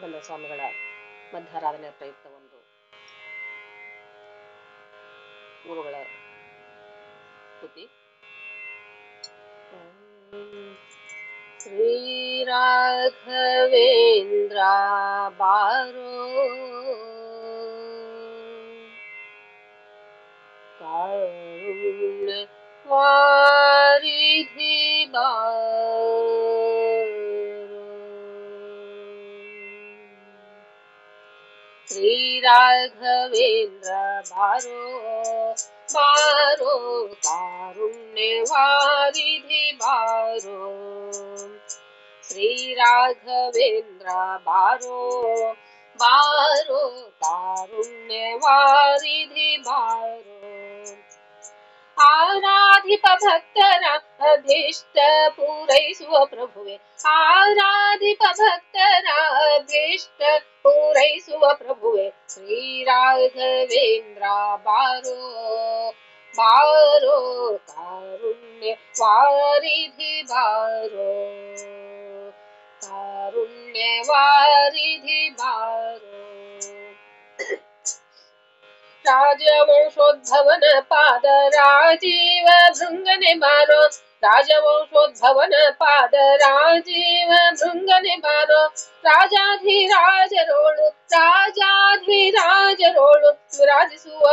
ಸುಬ್ರಹ್ಮಣ್ಯ ಸ್ವಾಮಿಗಳ ಮಧ್ಯಾರಾಧನೆ ಪ್ರಯುಕ್ತ ಒಂದು ಗುರುಗಳ ಸ್ತುತಿ. ಶ್ರೀ ರಾಘವೇಂದ್ರ ಬಾರೋ ಕಾರುಣ್ಯ ವಾರಿಧಿ ಬಾರೋ. ಶ್ರೀ ರಾಘವೇಂದ್ರ ಬಾರೋ ಬಾರೋ ಕಾರುಣ್ಯ ವಾರಿಧಿ ಬಾರೋ. ಶ್ರೀ ರಾಘವೇಂದ್ರ ಬಾರೋ ಬಾರೋ ಕಾರುಣ್ಯ ವಾರಿಧಿ ಬಾರೋ. ಆರಾಧಿಪ ಭಕ್ತರ ಅಭೀಷ್ಟ ಪೂರೈಸುವ ಪ್ರಭುವೆ, ಆರಾಧಿಪ ಭಕ್ತರ ಅಭೀಷ್ಟ ಪೂರೈಸುವ ಪ್ರಭುವೆ. ಶ್ರೀ ರಾಘವೇಂದ್ರ ಬಾರೋ ಬಾರೋ ಕಾರುಣ್ಯ ವಾರಿಧಿ ಬಾರೋ. ಕಾರುಣ್ಯ ವಾರಿಧಿ ಬಾರೋ. ರಾಜವಂಶೋದ್ಭವನ ಪಾದ ರಾಜೀವ ಭೃಂಗನೆ ಬಾರೋ. ರಾಜವಂಶೋದ್ಭವನ ಪಾದ ರಾಜೀವ ಭೃಂಗನೆ ಬಾರೋ. ರಾಜಾಧಿರಾಜರೋಳು ರಾಜಾಧಿರಾಜರೋಳು ವಿರಾಜಿಸುವ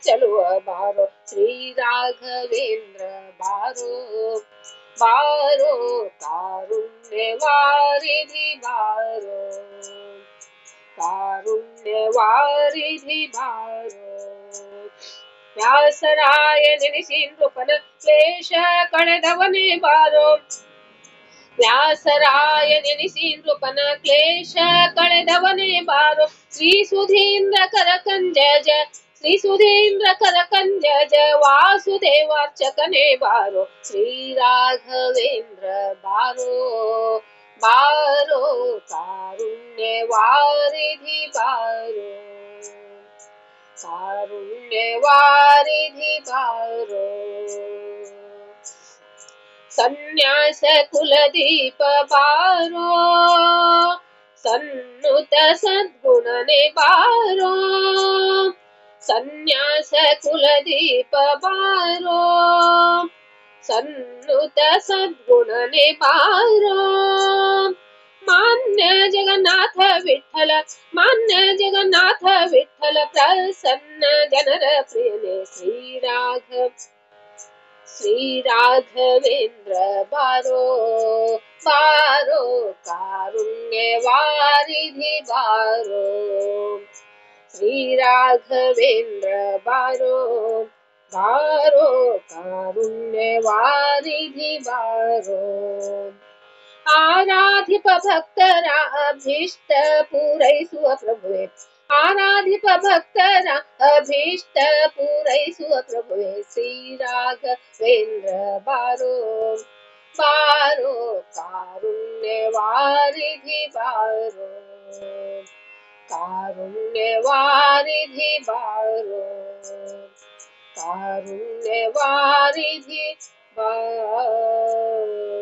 ಚಲುವ ಬಾರೋ. ಶ್ರೀ ರಾಘವೇಂದ್ರ ಬಾರೋ ಬಾರೋ ಕಾರುಣ್ಯ ವಾರಿಧಿ ಬಾರೋ. ಕಾರುಣ್ಯ ವಾರಿಧಿ ಬಾರೋ. ವ್ಯಾಸರಾಯ ನೆನೆಸಿ ನೃಪನ ಕ್ಲೇಶ ಕಳೆದವನೇ ಬಾರೋ. ವ್ಯಾಸರಾಯ ನೆನೆಸಿ ನೃಪನ ಕ್ಲೇಶ ಕಳೆದವನೇ ಬಾರೋ. ಶ್ರೀ ಸುಧೀಂದ್ರ ಕರಕಂಜಜ ಶ್ರೀ ಸುಧೀಂದ್ರ ಕರಕಂಜಜ ವಾಸುದೇವಾರ್ಚಕನೇ ಬಾರೋ. ಶ್ರೀ ರಾಘವೇಂದ್ರ ಬಾರೋ ಬಾರೋ ಕಾರುಣ್ಯ ವಾರಿಧಿ ಬಾರೋ. ಕಾರುಣ್ಯ ವಾರಿಧಿ ಬಾರೋ. ಸನ್ಯಾಸ ಕುಲದೀಪ ಬಾರೋ ಸನ್ನುತ ಸದ್ಗುಣನೆ ಬಾರೋ. ಸನ್ಯಾಸ ಕುಲದೀಪ ಬಾರೋ ಸನ್ನುತ ಸದ್ಗುಣನೆ ಬಾರೋ. ಮಾನ್ಯ ಜಗನ್ನಾಥ ವಿಠಲ ಮಾನ್ಯ ಜಗನ್ನಾಥ ವಿಠಲ ಪ್ರಸನ್ನ ಜನರ ಪ್ರಿಯನೇ. ಶ್ರೀ ರಾಘವೇಂದ್ರ ಬಾರೋ ಬಾರೋ ಕಾರುಣ್ಯ ವಾರಿಧಿ ಬಾರೋ. ಶ್ರೀ ರಾಘವೇಂದ್ರ ಬಾರೋ ಬಾರೋ ಕಾರುಣ್ಯ ವಾರಿಧಿ ಬಾರೋ. ಆರಾಧಿಪ ಭಕ್ತರ ಅಭೀಷ್ಟ ಪೂರೈಸುವ ಪ್ರಭುವೆ, ಆರಾಧಿಪ ಭಕ್ತರ ಅಭೀಷ್ಟ ಪೂರೈಸುವ ಪ್ರಭುವೆ. ಶ್ರೀ ರಾಘವೇಂದ್ರ ಬಾರೋ ಬಾರೋ ಕಾರುಣ್ಯ ವಾರಿಧಿ ಬಾರೋ. ಕಾರುಣ್ಯ ವಾರಿಧಿ ಬಾರೋ. ಕಾರುಣ್ಯ ವಾರಿಧಿ ಬಾರೋ.